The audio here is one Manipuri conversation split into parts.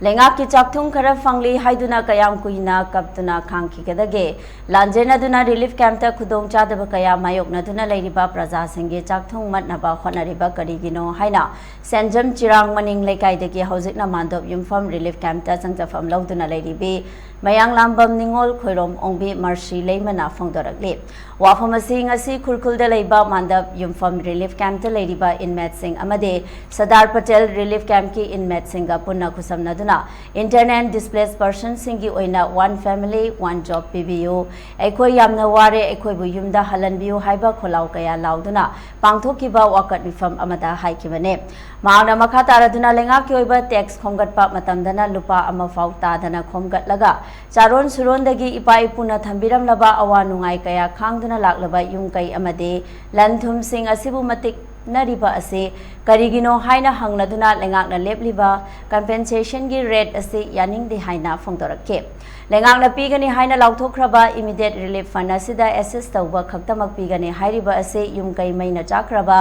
Lenga ki chakthung khara fangli haiduna kayam kuina kaptuna khangki kedage lanjena duna relief camp ta khudong chadaba kaya mayok na duna leiriba praja singge chakthung matnaba khonariba karigino haina senjam chirang maning lekai dege hojikna mandop yumfam relief camp ta changjafam lawduna leiribi mayang lambam ningol khoirom ongbi marshi leimana phongdorakle wafam asing asi khurkhul da leiba mandap yumfam relief camp ta leiriba inmate sing amade Sardar Patel relief camp ki inmate singa punna khusamna Internet displaced persons singi oina one family one job PBU ekoi yamna ware ekoi bu yumda halanbiu haiba kholau kaya lauduna pangthokiba wakat mifam amada haikibane maana makha taraduna lenga ki oiba tax khomgatpa matamdana lupa ama fau tadana khomgatlaga charon surondagi ipa ipuna thambiram laba awa nungai kaya khangduna laklaba yum kai amade lanthum sing asibu matik Nariba ase karigino haina hangladuna lengakna lepliba compensation gi rate ase yaning de haina phongdorakke lengakna pigani haina lauthokraba immediate relief fund asida assist tawba khaktamak pigani hairiba ase yumkai maina chakraba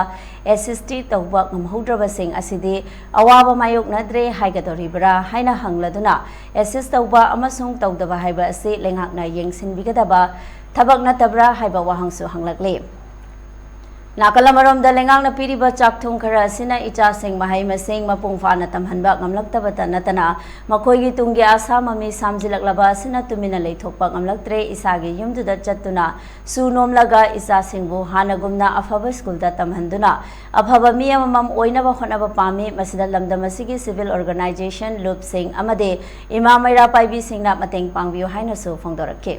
assist tawba ngamhodraba sing asidi awaba mayok nadre haigadoribra haina hangladuna assist tawba amasung tawdaba haiba ase lengakna yengsinbigadaba thabak natabra haiba wahangsu hanglakle Nakalamarong dalengang na piriba chakthung khara sina icha sing mahai masing mapung fa na tamhanba ngamlaktabata natana makhoi gi tunggi asa mami samjilaklaba sina tumina leithokpa ngamlaktre isagi yumduda chattuna sunom laga isa singbu hanagumna afaba school da tamhanduna afaba mi amam oinaba khonaba pami masida lamdam asigi civil organization loop sing amade imamaira paibi singna mateng pangbiu haina su phongdorakhe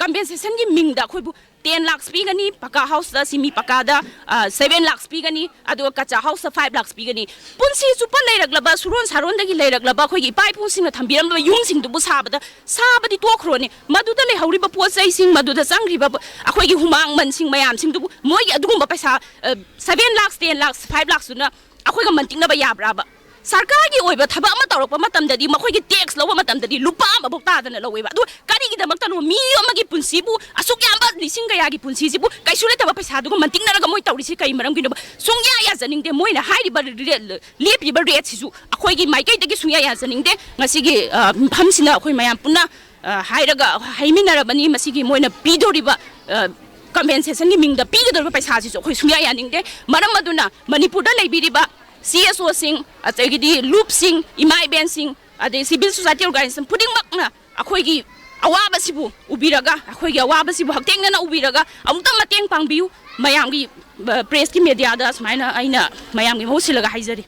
Compensation ki mingda khoi bu 10 lakhs pigani paka house da simi paka da 7 lakhs pigani adu kacha house 5 lakhs pigani punsi chupa leiraglaba suron saron dagi leiraglaba khoi gi pai pun sing thambiram yung sing du bu sabada sabadi tokhro ni maduda le hauriba po chai sing maduda changriba akhoi gi humang man sing mayam sing du moi adugumba paisa 7 lakhs 10 lakhs 5 lakhs na akhoi ga mantingna ba yabraba Sarkar gi oiba thaba ama tawrokpa matamdadi makhoi gi tax lowa matamdadi lupa ama bokta dana loweba du kari gi damakta no mi amagi punsibu asuk yamba lising gaya gi punsibu kaisule taba paisa du mantingna raga moi tawrisi kai maram gi no sungya ya janingde moina hairiba lepiba rate sisu akhoi gi maikai dagi sungya ya janingde ngasi gi phamsina akhoi mayam punna hairaga haiminarabani masigi moina pidoriba compensation gi mingda pigadorba paisa sisu akhoi sungya ya ningde maram maduna manipur da leibiriba CSO sing atagidi loop sing imai ben sing ade civil society organization puding makna akhoi gi awaba sibu ubiraga akhoi gi awaba sibu haktengna na ubiraga amta mateng pangbiu mayam gi press ki media da smaina aina mayam gi hosilaga haizari